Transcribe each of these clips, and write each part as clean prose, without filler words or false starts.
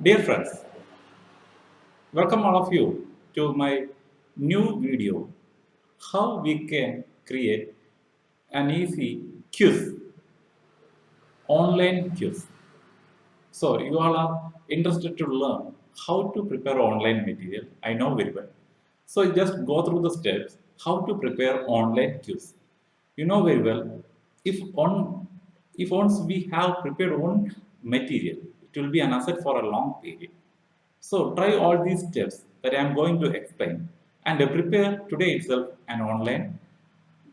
Dear friends, welcome all of you to my new video, how we can create an easy quiz, online quiz. So you all are interested to learn how to prepare online material. I know very well. So you just go through the steps how to prepare online quiz. You know very well. If once we have prepared one material, it will be an asset for a long period. So try all these steps that I am going to explain and prepare today itself an online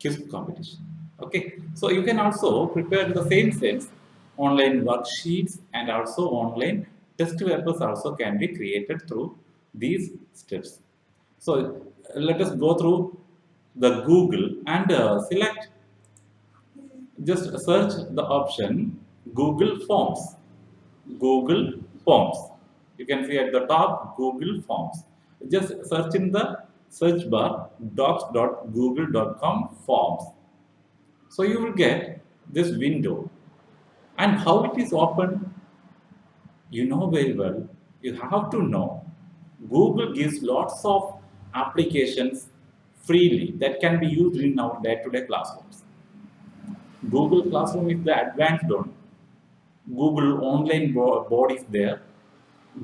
quiz competition. Okay, so you can also prepare in the same sense online worksheets and also online test papers also can be created through these steps. So let us go through the Google and select, just search the option Google Forms. Google Forms. You can see at the top Google Forms. Just search in the search bar docs.google.com forms. So you will get this window. And how it is opened, you know very well. You have to know. Google gives lots of applications freely that can be used in our day-to-day classrooms. Google Classroom is the advanced one. Google online board is there.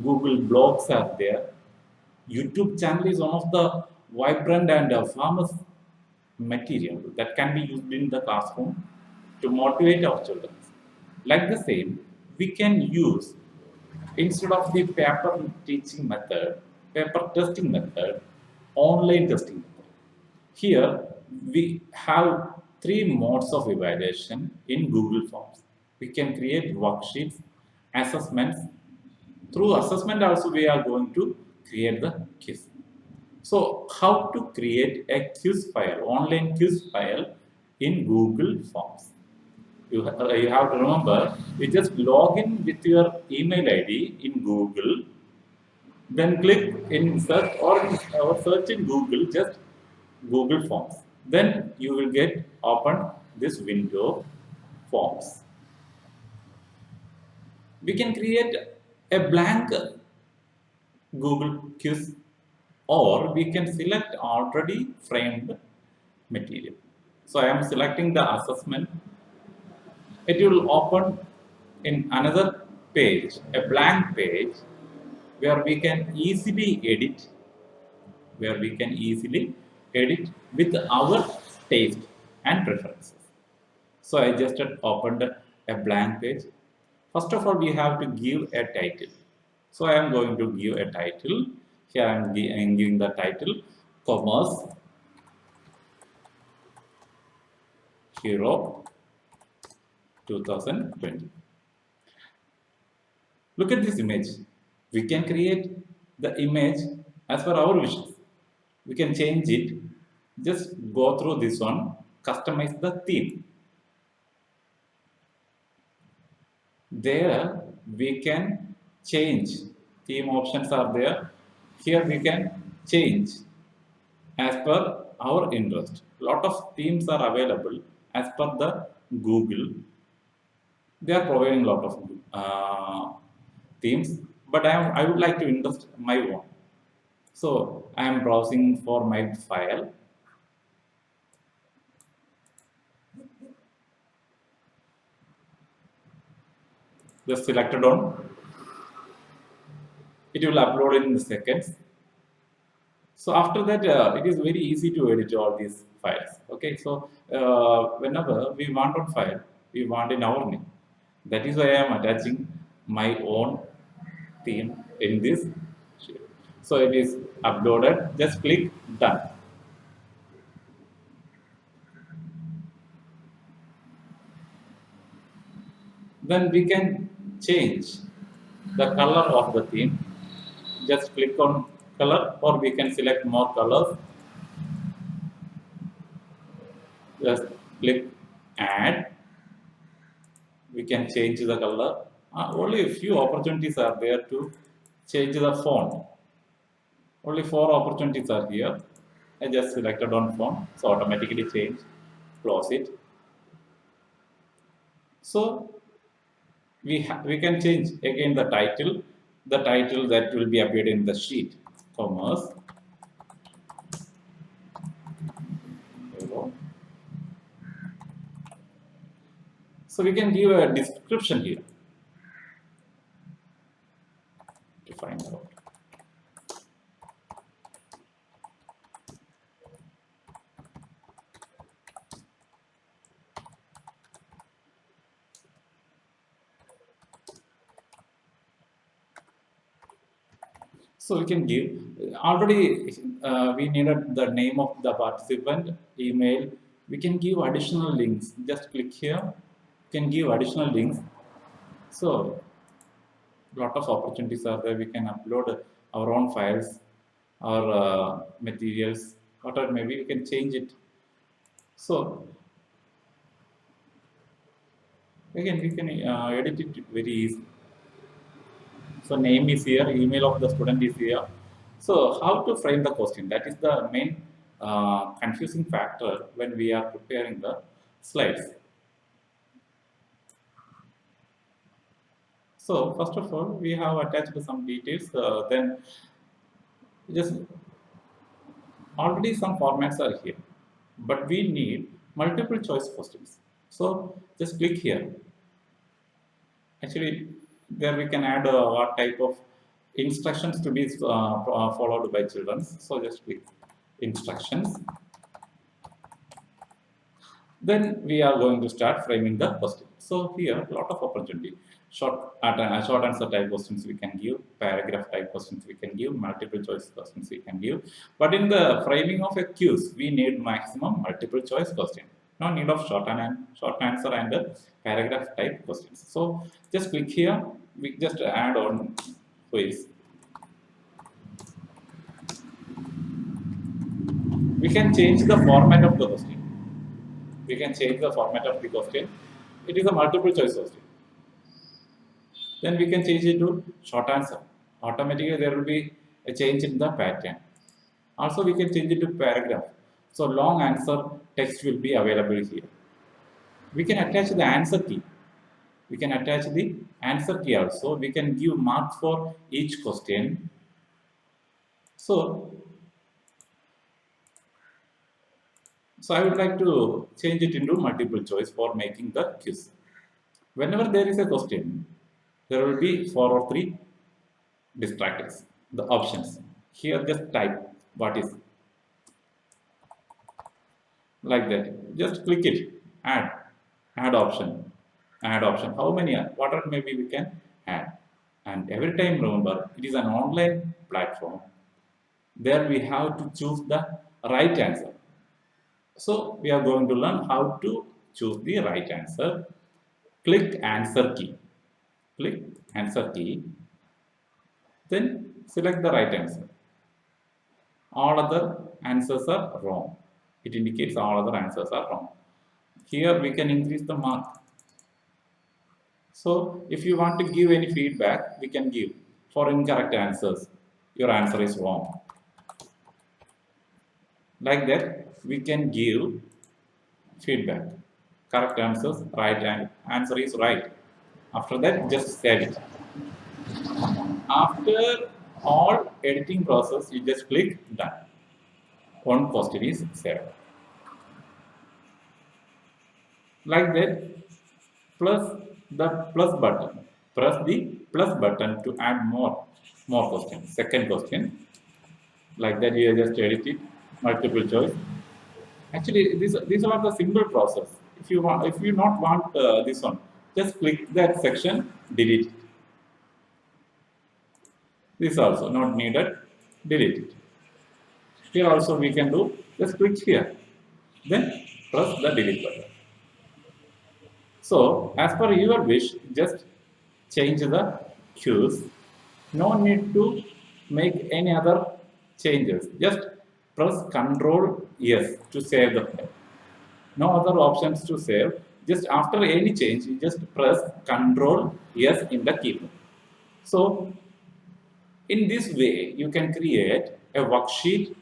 Google blogs are there. YouTube channel is one of the vibrant and famous material that can be used in the classroom to motivate our children. Like the same, we can use instead of the paper teaching method, paper testing method, online testing method. Here we have three modes of evaluation in Google Forms. We can create worksheets, assessments. Through assessment also we are going to create the quiz. So how to create a quiz file, online quiz file in Google Forms? You have to remember, you just log in with your email ID in Google, then click in search or search in Google, just Google Forms. Then you will get open this window forms. We can create a blank Google quiz or we can select already framed material. So I am selecting the assessment. It will open in another page, a blank page where we can easily edit, where we can easily edit with our taste and preferences. So I just opened a blank page. First of all, we have to give a title. So I am going to give a title. Here I am giving the title Commerce Hero 2020. Look at this image. We can create the image as per our wishes. We can change it. Just go through this one, customize the theme. There we can change. Theme options are there. Here we can change as per our interest. Lot of themes are available as per the Google. They are providing a lot of themes, but I would like to invest my own. So I am browsing for my file. Just selected on. It will upload in seconds. So after that, it is very easy to edit all these files. Okay, so whenever we want on file, we want in our name. That is why I am attaching my own theme in this sheet. So it is uploaded. Just click done. Then we can change the color of the theme. Just click on color, or we can select more colors. Just click add. We can change the color. Only a few opportunities are there to change the font. Only 4 opportunities are here. I just selected on font, so automatically change. Close it. So we can change again the title. the title that will be appeared in the sheet. Commerce. So we can give a description here to find out. So we can give already we needed the name of the participant, email. We can give additional links. Just click here. You can give additional links. So lot of opportunities are there. We can upload our own files or materials, or maybe we can change it. So again, we can edit it very easy. So name is here, email of the student is here. So how to frame the question? That is the main confusing factor when we are preparing the slides. So first of all, we have attached some details. Then just already some formats are here, but we need multiple choice questions. So just click here. Actually, there we can add what type of instructions to be followed by children. So just click instructions. Then we are going to start framing the question. So here, a lot of opportunity. Short answer type questions we can give, paragraph type questions we can give, multiple choice questions we can give. But in the framing of a quiz, we need maximum multiple choice question. No need of short answer and paragraph type questions. So just click here. We just add on quiz. We can change the format of the question. We can change the format of the question. It is a multiple choice question. Then we can change it to short answer. Automatically there will be a change in the pattern. Also we can change it to paragraph. So long answer text will be available here. We can attach the answer key. We can attach the answer key also. We can give marks for each question. So I would like to change it into multiple choice for making the quiz. Whenever there is a question, there will be 4 or 3 distractors, the options. Here just type what is like that. Just click it, add option, add option. How many are? What are maybe we can add. And every time remember, it is an online platform. There we have to choose the right answer. So we are going to learn how to choose the right answer. Click answer key. Click answer key. Then select the right answer. All other answers are wrong. It indicates all other answers are wrong. Here we can increase the mark. So if you want to give any feedback, we can give. For incorrect answers, your answer is wrong. Like that, we can give feedback. Correct answers, right, and answer is right. After that, just save it. After all editing process, you just click done. One question is saved. Like that, plus the plus button. Press the plus button to add more questions. Second question. Like that, you just edit it. Multiple choice. Actually, these are the simple process. If you not want this one, just click that section, delete it. This also not needed, delete it. Here also we can do, just click here, then press the delete button. So as per your wish, just change the cues. No need to make any other changes. Just press Ctrl yes to save the file. No other options to save. Just after any change, you just press Ctrl yes in the keyboard. So in this way, you can create a worksheet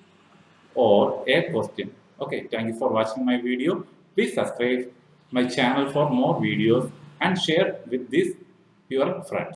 or a question. Okay, thank you for watching my video. Please subscribe my channel for more videos and share with this your friends.